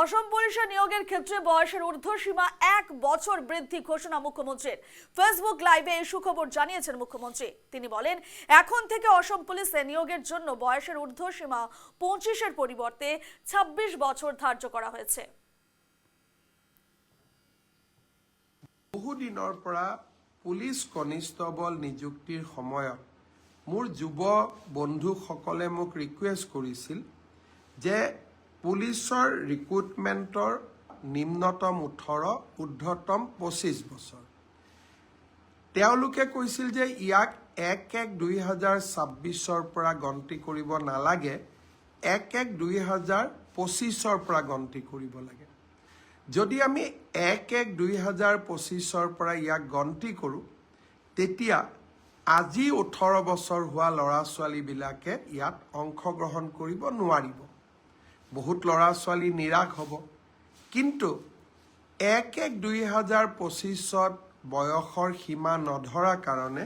অসম পুলিশে নিয়োগের ক্ষেত্রে বয়সের ঊর্ধ্বসীমা 1 বছর বৃদ্ধি ঘোষণা মুখ্যমন্ত্রীর। ফেসবুক লাইভে এই সুখবর জানিয়েছেন মুখ্যমন্ত্রী। তিনি বলেন, এখন থেকে অসম পুলিশে নিয়োগের জন্য বয়সের ঊর্ধ্বসীমা 25-এর পরিবর্তে 26 বছর ধার্য করা হয়েছে। বহুদিনৰ পৰা পুলিচ কনিষ্টবল নিযুক্তিৰ সময়ত মোৰ যুৱ বন্ধুসকলে মোক ৰিকুৱেষ্ট কৰিছিল যে পুলিচৰ ৰিক্ৰুটমেণ্টৰ নিম্নতম 18 ঊৰ্ধ্বতম 25 বছৰ। তেওঁলোকে কৈছিল যে ইয়াক 1-1-2026ৰ পৰা গন্তি কৰিব নালাগে, 1-1-2025ৰ পৰা গন্তি কৰিব লাগে। যদি আমি 1-1-2025ৰ পৰা ইয়াক গন্তি কৰোঁ, তেতিয়া আজি 18 বছৰ হোৱা ল'ৰা ছোৱালীবিলাকে ইয়াত অংশগ্ৰহণ কৰিব নোৱাৰিব। বহুত ল'ৰা ছোৱালী নিৰাশ হ'ব। কিন্তু 1-1-2025ত বয়সৰ সীমা নধৰা কাৰণে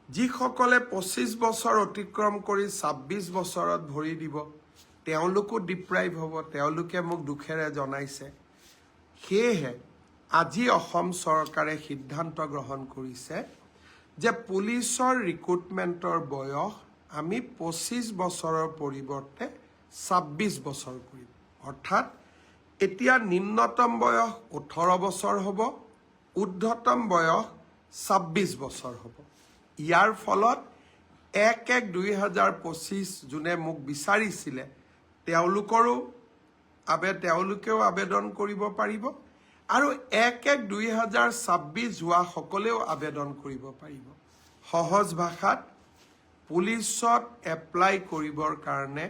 যিসকলে 25 বছৰ অতিক্ৰম কৰি 26 বছৰত ভৰি দিব, তেওঁলোকো ডিপ্ৰাইভ হ'ব। তেওঁলোকে মোক দুখেৰে জনাইছে। সেয়েহে আজি অসম চৰকাৰে সিদ্ধান্ত গ্ৰহণ কৰিছে যে পুলিচৰ ৰিক্ৰুটমেণ্টৰ বয়স আমি 25 বছৰৰ পৰিৱৰ্তে 26 বছৰ কৰিম। অৰ্থাৎ এতিয়া নিম্নতম বয়স 18 বছৰ হ'ব, ঊৰ্ধ্বতম বয়স 26 বছৰ হ'ব। ইয়াৰ ফলত 1-1-2025 যোনে মোক বিচাৰিছিলে তেওঁলোকেও আবেদন কৰিব পাৰিব, আৰু 1-1-2026 হোৱা সকলেও আবেদন কৰিব পাৰিব। সহজ ভাষাত পুলিচত এপ্লাই কৰিবৰ কাৰণে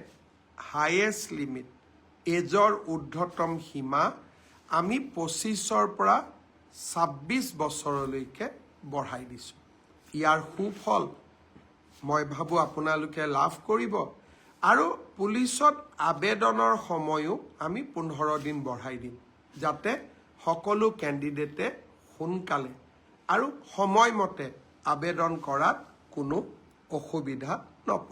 হাইয়েষ্ট লিমিট এজৰ ঊৰ্ধ্বতম সীমা আমি 25ৰ পৰা 26 বছৰলৈকে বঢ়াই দিছোঁ। ইয়াৰ সুফল মই ভাবোঁ আপোনালোকে লাভ কৰিব, আৰু পুলিচত আবেদনৰ সময়ো আমি 15 দিন বঢ়াই দিম, যাতে সকলো কেণ্ডিডেটে সোনকালে আৰু সময়মতে আবেদন কৰাত কোনো অসুবিধা